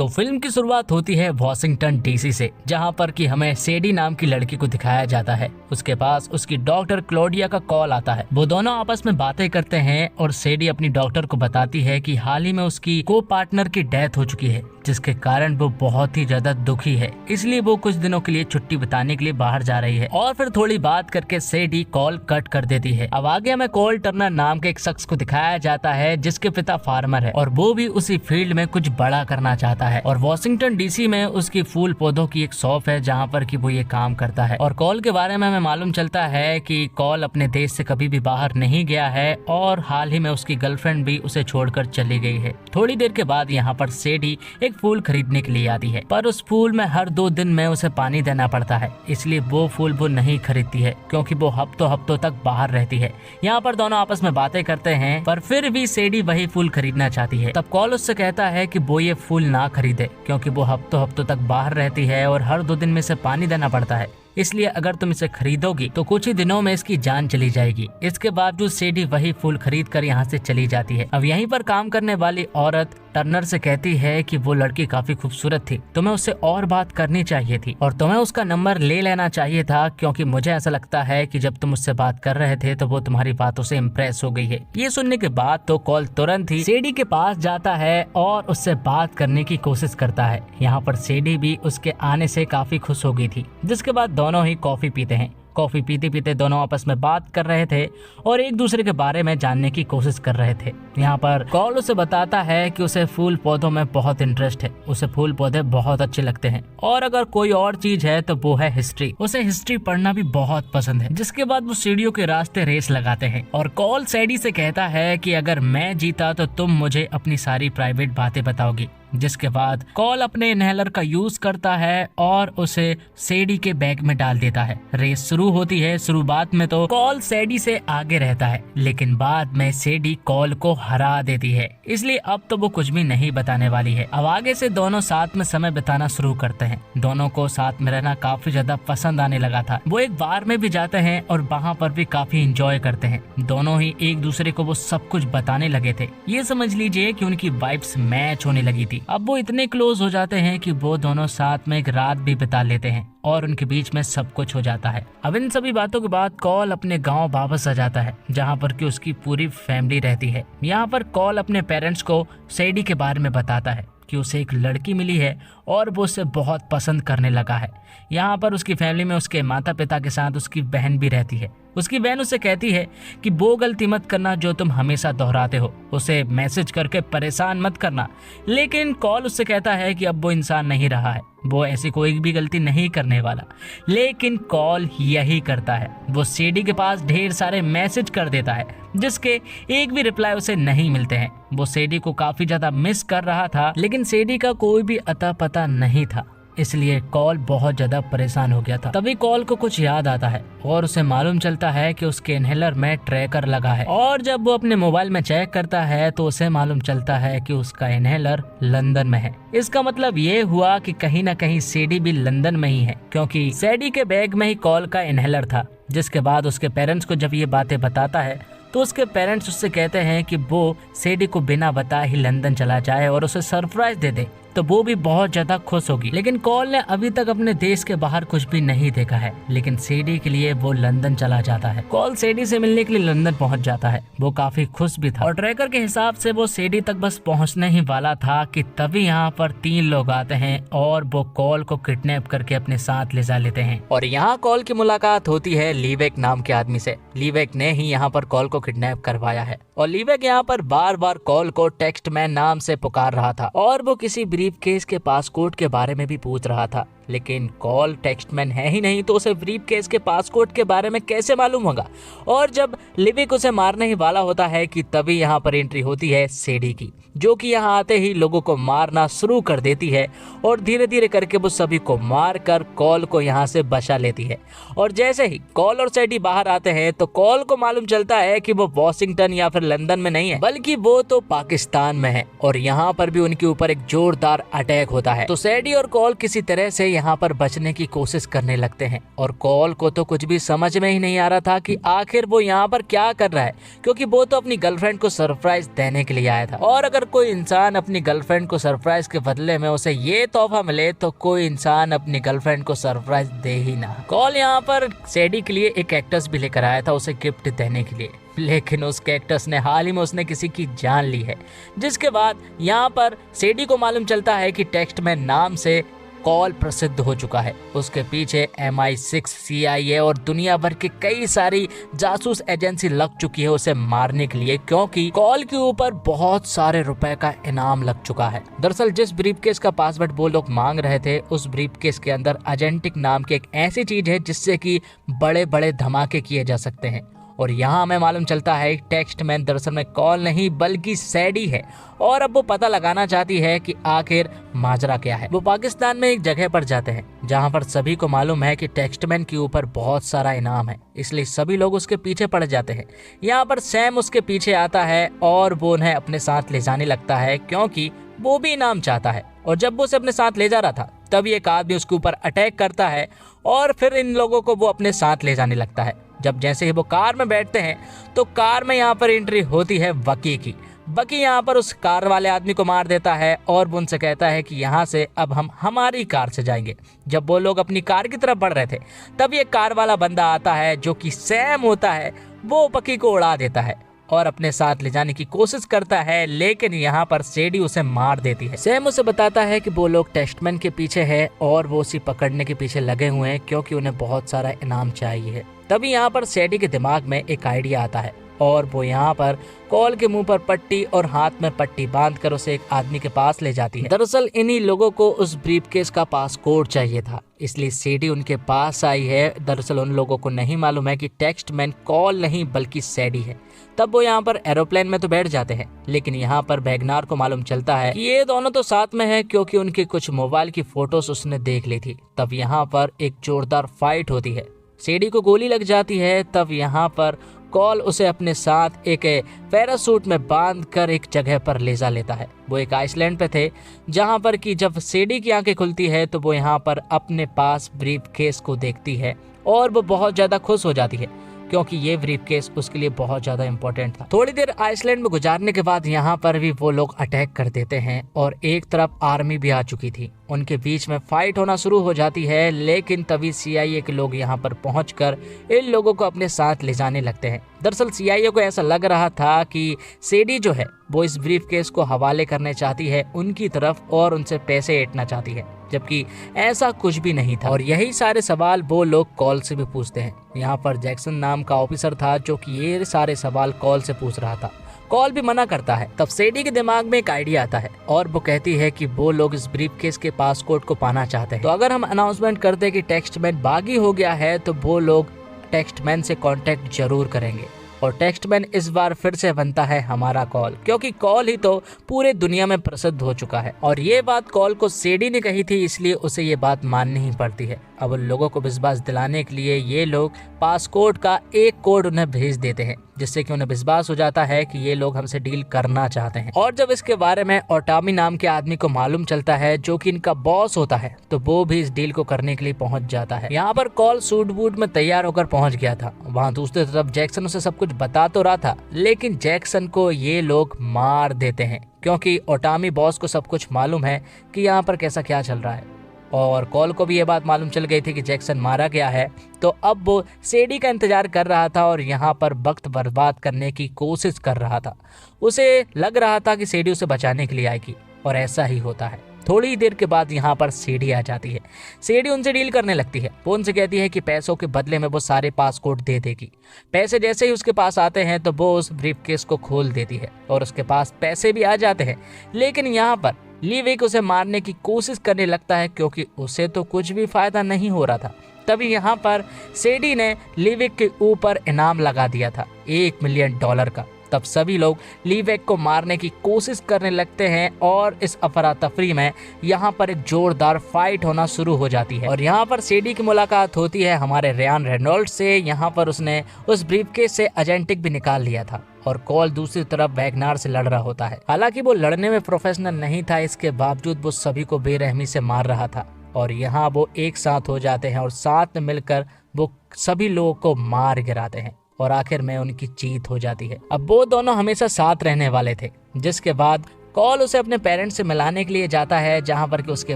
तो फिल्म की शुरुआत होती है वॉशिंगटन डीसी से, जहां पर कि हमें सेडी नाम की लड़की को दिखाया जाता है। उसके पास उसकी डॉक्टर क्लोडिया का कॉल आता है। वो दोनों आपस में बातें करते हैं और सेडी अपनी डॉक्टर को बताती है कि हाल ही में उसकी को पार्टनर की डेथ हो चुकी है, जिसके कारण वो बहुत ही ज्यादा दुखी है। इसलिए वो कुछ दिनों के लिए छुट्टी बिताने के लिए बाहर जा रही है और फिर थोड़ी बात करके सेडी कॉल कट कर देती है। अब आगे हमें कोल टर्नर नाम के एक शख्स को दिखाया जाता है, जिसके पिता फार्मर है और वो भी उसी फील्ड में कुछ बड़ा करना चाहता है। और वॉशिंगटन डीसी में उसकी फूल पौधों की एक शॉप है, जहाँ पर कि वो ये काम करता है। और कॉल के बारे में हमें मालूम चलता है कि कॉल अपने देश से कभी भी बाहर नहीं गया है और हाल ही में उसकी गर्लफ्रेंड भी उसे छोड़कर चली गई है। थोड़ी देर के बाद यहाँ पर सेडी एक फूल खरीदने के लिए आती है, पर उस फूल में हर 2 दिन में उसे पानी देना पड़ता है, इसलिए वो फूल वो नहीं खरीदती है क्योंकि वो हफ्तों तक बाहर रहती है। यहाँ पर दोनों आपस में बातें करते हैं, पर फिर भी सेडी वही फूल खरीदना चाहती है। तब कॉल उससे कहता है कि वो ये फूल ना खरीदे क्योंकि वो हफ्तों तक बाहर रहती है और हर 2 दिन में इसे पानी देना पड़ता है, इसलिए अगर तुम इसे खरीदोगी तो कुछ ही दिनों में इसकी जान चली जाएगी। इसके बावजूद सेडी वही फूल खरीद कर यहाँ से चली जाती है। अब यहीं पर काम करने वाली औरत टर्नर से कहती है कि वो लड़की काफी खूबसूरत थी, तुम्हें उससे और बात करनी चाहिए थी और तुम्हें उसका नंबर ले लेना चाहिए था, क्योंकि मुझे ऐसा लगता है कि जब तुम उससे बात कर रहे थे तो वो तुम्हारी बातों से इम्प्रेस हो गई है। ये सुनने के बाद तो कॉल तुरंत ही सेडी के पास जाता है और उससे बात करने की कोशिश करता है। यहाँ पर सेडी भी उसके आने से काफी खुश हो गई थी, जिसके बाद दोनों ही कॉफी पीते हैं। कॉफी पीते पीते दोनों आपस में बात कर रहे थे और एक दूसरे के बारे में जानने की कोशिश कर रहे थे। यहाँ पर कॉल उसे बताता है कि उसे फूल पौधों में बहुत इंटरेस्ट है, उसे फूल पौधे बहुत अच्छे लगते हैं और अगर कोई और चीज है तो वो है हिस्ट्री। उसे हिस्ट्री पढ़ना भी बहुत पसंद है। जिसके बाद वो सीढ़ियों के रास्ते रेस लगाते हैं और कॉल सेडी से कहता है कि अगर मैं जीता तो तुम मुझे अपनी सारी प्राइवेट बातें बताओगी। जिसके बाद कॉल अपने इनहेलर का यूज करता है और उसे सेडी के बैग में डाल देता है। रेस शुरू होती है। शुरुआत में तो कॉल सेडी से आगे रहता है, लेकिन बाद में सेडी कॉल को हरा देती है, इसलिए अब तो वो कुछ भी नहीं बताने वाली है। अब आगे से दोनों साथ में समय बिताना शुरू करते हैं। दोनों को साथ में रहना काफी ज्यादा पसंद आने लगा था। वो एक बार में भी जाते हैं और वहाँ पर भी काफी इंजॉय करते हैं। दोनों ही एक दूसरे को वो सब कुछ बताने लगे थे। ये समझ लीजिए कि उनकी वाइब्स मैच होने लगी थी। अब वो इतने क्लोज हो जाते हैं कि वो दोनों साथ में एक रात भी बिता लेते हैं और उनके बीच में सब कुछ हो जाता है। अब इन सभी बातों के बाद कॉल अपने गांव वापस आ जाता है, जहां पर कि उसकी पूरी फैमिली रहती है। यहाँ पर कॉल अपने पेरेंट्स को सेडी के बारे में बताता है कि उसे एक लड़की मिली है और वो उसे बहुत पसंद करने लगा है। यहाँ पर उसकी फैमिली में उसके माता पिता के साथ उसकी बहन भी रहती है। उसकी बहन उसे कहती है कि वो गलती मत करना जो तुम हमेशा दोहराते हो, उसे मैसेज करके परेशान मत करना। लेकिन कॉल उससे कहता है कि अब वो इंसान नहीं रहा है, वो ऐसी कोई भी गलती नहीं करने वाला। लेकिन कॉल यही करता है, वो सेडी के पास ढेर सारे मैसेज कर देता है जिसके एक भी रिप्लाई उसे नहीं मिलते हैं। वो सेडी को काफी ज्यादा मिस कर रहा था, लेकिन सेडी का कोई भी अता पता नहीं था, इसलिए कॉल बहुत ज्यादा परेशान हो गया था। तभी कॉल को कुछ याद आता है और उसे मालूम चलता है कि उसके इनहेलर में ट्रैकर लगा है। और जब वो अपने मोबाइल में चेक करता है तो उसे मालूम चलता है कि उसका इनहेलर लंदन में है। इसका मतलब ये हुआ कि कहीं ना कहीं सेडी भी लंदन में ही है, क्योंकि सेडी के बैग में ही कॉल का इनहेलर था। जिसके बाद उसके पेरेंट्स को जब ये बातें बताता है तो उसके पेरेंट्स उससे कहते हैं कि वो सेडी को बिना बताए ही लंदन चला जाए और उसे सरप्राइज दे दे, तो वो भी बहुत ज्यादा खुश होगी। लेकिन कॉल ने अभी तक अपने देश के बाहर कुछ भी नहीं देखा है, लेकिन सेडी के लिए वो लंदन चला जाता है। कॉल सेडी से मिलने के लिए लंदन पहुंच जाता है। वो काफी खुश भी था और ट्रैकर के हिसाब से वो सेडी तक बस पहुंचने ही वाला था कि तभी यहाँ पर 3 लोग आते हैं और वो कॉल को किडनैप करके अपने साथ ले जा लेते हैं। और यहाँ कॉल की मुलाकात होती है लीवेक नाम के आदमी से। लीवेक ने ही यहाँ पर कॉल को किडनैप करवाया है और लीवेक यहाँ पर बार बार कॉल को टेक्स्ट मैन नाम से पुकार रहा था और वो किसी ब्रीफ केस के पासपोर्ट के बारे में भी पूछ रहा था। लेकिन कॉल टेक्स्टमैन है ही नहीं, तो उसे ब्रीफ केस के पासपोर्ट के बारे में कैसे मालूम होगा। और जब लिविक उसे मारने ही वाला होता है कि तभी यहाँ पर एंट्री होती है सेडी की, जो कि यहाँ आते ही लोगों को मारना शुरू कर देती है और धीरे धीरे करके वो सभी को मार कर कॉल को यहाँ से बचा लेती है। और जैसे ही कॉल और सेडी बाहर आते हैं तो कॉल को मालूम चलता है कि वो वॉशिंगटन या फिर लंदन में नहीं है, बल्कि वो तो पाकिस्तान में है और यहाँ पर भी उनके ऊपर एक जोरदार अटैक होता है। तो सेडी और कॉल किसी तरह से यहाँ पर बचने की कोशिश करने लगते हैं और कॉल को तो कुछ भी समझ में ही नहीं आ रहा था कि आखिर वो यहाँ पर क्या कर रहा है, क्योंकि वो तो अपनी गर्लफ्रेंड को सरप्राइज देने के लिए आया था। और अगर कोई इंसान अपनी गर्लफ्रेंड को सरप्राइज के बदले में उसे ये तोहफा मिले तो कोई इंसान अपनी गर्लफ्रेंड को सरप्राइज दे ही ना। कॉल यहाँ पर सैडी के लिए एक कैक्टस भी लेकर आया था उसे गिफ्ट देने के लिए, लेकिन उस कैक्टस ने हाल ही में उसने किसी की जान ली है। जिसके बाद यहाँ पर सैडी को मालूम चलता है कि टेक्स्टमैन नाम से कॉल प्रसिद्ध हो चुका है। उसके पीछे MI6, CIA और दुनिया भर की कई सारी जासूस एजेंसी लग चुकी है उसे मारने के लिए, क्योंकि कॉल के ऊपर बहुत सारे रुपए का इनाम लग चुका है। दरअसल जिस ब्रीफकेस का पासवर्ड वो लोग मांग रहे थे, उस ब्रीफकेस के अंदर एजेंटिक नाम की एक ऐसी चीज है जिससे कि बड़े बड़े धमाके किए जा सकते हैं। और यहाँ हमें मालूम चलता है टेक्स्टमैन दरअसल में कॉल नहीं बल्कि सैडी है, और अब वो पता लगाना चाहती है कि आखिर माजरा क्या है। वो पाकिस्तान में एक जगह पर जाते हैं जहाँ पर सभी को मालूम है कि टेक्स्टमैन के ऊपर बहुत सारा इनाम है, इसलिए सभी लोग उसके पीछे पड़ जाते हैं। यहाँ पर सैम उसके पीछे आता है और वो उन्हें अपने साथ ले जाने लगता है, क्योंकि वो भी इनाम चाहता है। और जब वो उसे अपने साथ ले जा रहा था तभी एक आदमी उसके ऊपर अटैक करता है और फिर इन लोगों को वो अपने साथ ले जाने लगता है। जब जैसे ही वो कार में बैठते हैं तो कार में यहाँ पर एंट्री होती है बकी की। बकी यहाँ पर उस कार वाले आदमी को मार देता है और वो उनसे कहता है कि यहाँ से अब हम हमारी कार से जाएंगे। जब वो लोग अपनी कार की तरफ बढ़ रहे थे तब ये कार वाला बंदा आता है जो कि सैम होता है। वो बकी को उड़ा देता है और अपने साथ ले जाने की कोशिश करता है, लेकिन यहाँ पर सैडी उसे मार देती है। सैम उसे बताता है कि वो लोग टेक्स्टमैन के पीछे है और वो उसी पकड़ने के पीछे लगे हुए हैं क्योंकि उन्हें बहुत सारा इनाम चाहिए है। तभी यहाँ पर सैडी के दिमाग में एक आइडिया आता है और वो यहाँ पर कॉल के मुंह पर पट्टी और हाथ में पट्टी बांधकर उसे एक आदमी के पास ले जाती है। दरअसल इन्हीं लोगों को उस ब्रीफकेस का पासकोड चाहिए था, इसलिए सैडी उनके पास आई है। दरअसल उन लोगों को नहीं मालूम है कि टेक्स्टमैन कॉल नहीं बल्कि सैडी है। तब वो यहाँ पर एरोप्लेन में तो बैठ जाते हैं, लेकिन यहाँ पर वैगनार को मालूम चलता है कि ये दोनों तो साथ में हैं क्योंकि उनकी कुछ मोबाइल की फोटोज उसने देख ली थी। तब यहाँ पर एक जोरदार फाइट होती है, सैडी को गोली लग जाती है। तब यहाँ पर कॉल उसे अपने साथ एक पैरासूट में बांधकर एक जगह पर ले जा लेता है। वो एक आइसलैंड पे थे जहां पर कि जब सैडी की आंखें खुलती है तो वो यहाँ पर अपने पास ब्रीफकेस को देखती है और वो बहुत ज्यादा खुश हो जाती है क्योंकि ये ब्रीफकेस उसके लिए बहुत ज्यादा इंपॉर्टेंट था। थोड़ी देर आइसलैंड में गुजारने के बाद यहाँ पर भी वो लोग अटैक कर देते हैं और एक तरफ आर्मी भी आ चुकी थी। उनके बीच में फाइट होना शुरू हो जाती है, लेकिन तभी CIA के लोग यहाँ पर पहुंचकर इन लोगों को अपने साथ ले जाने लगते हैं। दरअसल CIA को ऐसा लग रहा था कि सैडी जो है वो इस ब्रीफकेस को हवाले करने चाहती है उनकी तरफ और उनसे पैसे ऐंठना चाहती है, जबकि ऐसा कुछ भी नहीं था। और यही सारे सवाल वो लोग कॉल से भी पूछते हैं। यहाँ पर जैक्सन नाम का ऑफिसर था जो कि ये सारे सवाल कॉल से पूछ रहा था। कॉल भी मना करता है। तब सैडी के दिमाग में एक आइडिया आता है और वो कहती है कि वो लोग इस ब्रीफकेस के पासकोड को पाना चाहते हैं, तो अगर हम अनाउंसमेंट कर दे कि टेक्स्टमैन बागी हो गया है तो वो लोग टेक्स्टमैन से कांटेक्ट जरूर करेंगे। और टेक्स्टमैन इस बार फिर से बनता है हमारा कॉल, क्योंकि कॉल ही तो पूरे दुनिया में प्रसिद्ध हो चुका है। और ये बात कॉल को सैडी ने कही थी, इसलिए उसे ये बात माननी ही पड़ती है। अब उन लोगों को विश्वास दिलाने के लिए ये लोग पासकोड का एक कोड उन्हें भेज देते हैं, जिससे कि उन्हें विश्वास हो जाता है कि ये लोग हमसे डील करना चाहते हैं। और जब इसके बारे में ओटामी नाम के आदमी को मालूम चलता है जो कि इनका बॉस होता है, तो वो भी इस डील को करने के लिए पहुंच जाता है। यहाँ पर कॉल सूट बूट में तैयार होकर पहुंच गया था। वहाँ दूसरी तरफ जैक्सन उसे सब कुछ बता तो रहा था, लेकिन जैक्सन को ये लोग मार देते हैं क्योंकि ओटामी बॉस को सब कुछ मालूम है कि यहाँ पर कैसा क्या चल रहा है। और कॉल को भी ये बात मालूम चल गई थी कि जैक्सन मारा गया है, तो अब वो सैडी का इंतजार कर रहा था और यहाँ पर वक्त बर्बाद करने की कोशिश कर रहा था। उसे लग रहा था कि सैडी उसे बचाने के लिए आएगी, और ऐसा ही होता है। थोड़ी देर के बाद यहाँ पर सैडी आ जाती है। सैडी उनसे डील करने लगती है। वो उनसे कहती है कि पैसों के बदले में वो सारे पासकोड दे देगी। पैसे जैसे ही उसके पास आते हैं तो वो उस ब्रीफकेस को खोल देती है और उसके पास पैसे भी आ जाते हैं। लेकिन यहाँ पर लीविक उसे मारने की कोशिश करने लगता है क्योंकि उसे तो कुछ भी फायदा नहीं हो रहा था। तभी यहाँ पर सैडी ने लीविक के ऊपर इनाम लगा दिया था $1 मिलियन का। तब सभी लोग लीवेक को मारने की कोशिश करने लगते हैं और इस अफरा तफरी में यहाँ पर एक जोरदार फाइट होना शुरू हो जाती है। और यहाँ पर सैडी की मुलाकात होती है हमारे रियान रेनॉल्ड से। यहाँ पर उसने उस ब्रीफकेस से एजेंटिक भी निकाल लिया था और कॉल दूसरी तरफ वैगनार से लड़ रहा होता है। हालांकि वो लड़ने में प्रोफेशनल नहीं था, इसके बावजूद वो सभी को बेरहमी से मार रहा था। और यहाँ वो एक साथ हो जाते हैं और साथ में मिलकर वो सभी लोगों को मार गिराते हैं और आखिर में उनकी जीत हो जाती है। अब वो दोनों हमेशा साथ रहने वाले थे, जिसके बाद कॉल उसे अपने पेरेंट्स से मिलाने के लिए जाता है, जहाँ पर कि उसके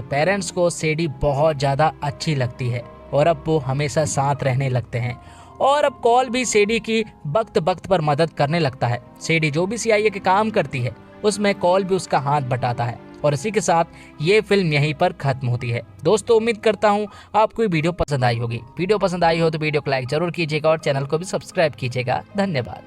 पेरेंट्स को सेडी बहुत ज्यादा अच्छी लगती है और अब वो हमेशा साथ रहने लगते हैं। और अब कॉल भी सेडी की वक्त वक्त पर मदद करने लगता है। सेडी जो भी CIA के काम करती है उसमें कॉल भी उसका हाथ बटाता है और इसी के साथ ये फिल्म यहीं पर खत्म होती है। दोस्तों उम्मीद करता हूँ आपको ये वीडियो पसंद आई होगी। वीडियो पसंद आई हो तो वीडियो को लाइक जरूर कीजिएगा और चैनल को भी सब्सक्राइब कीजिएगा। धन्यवाद।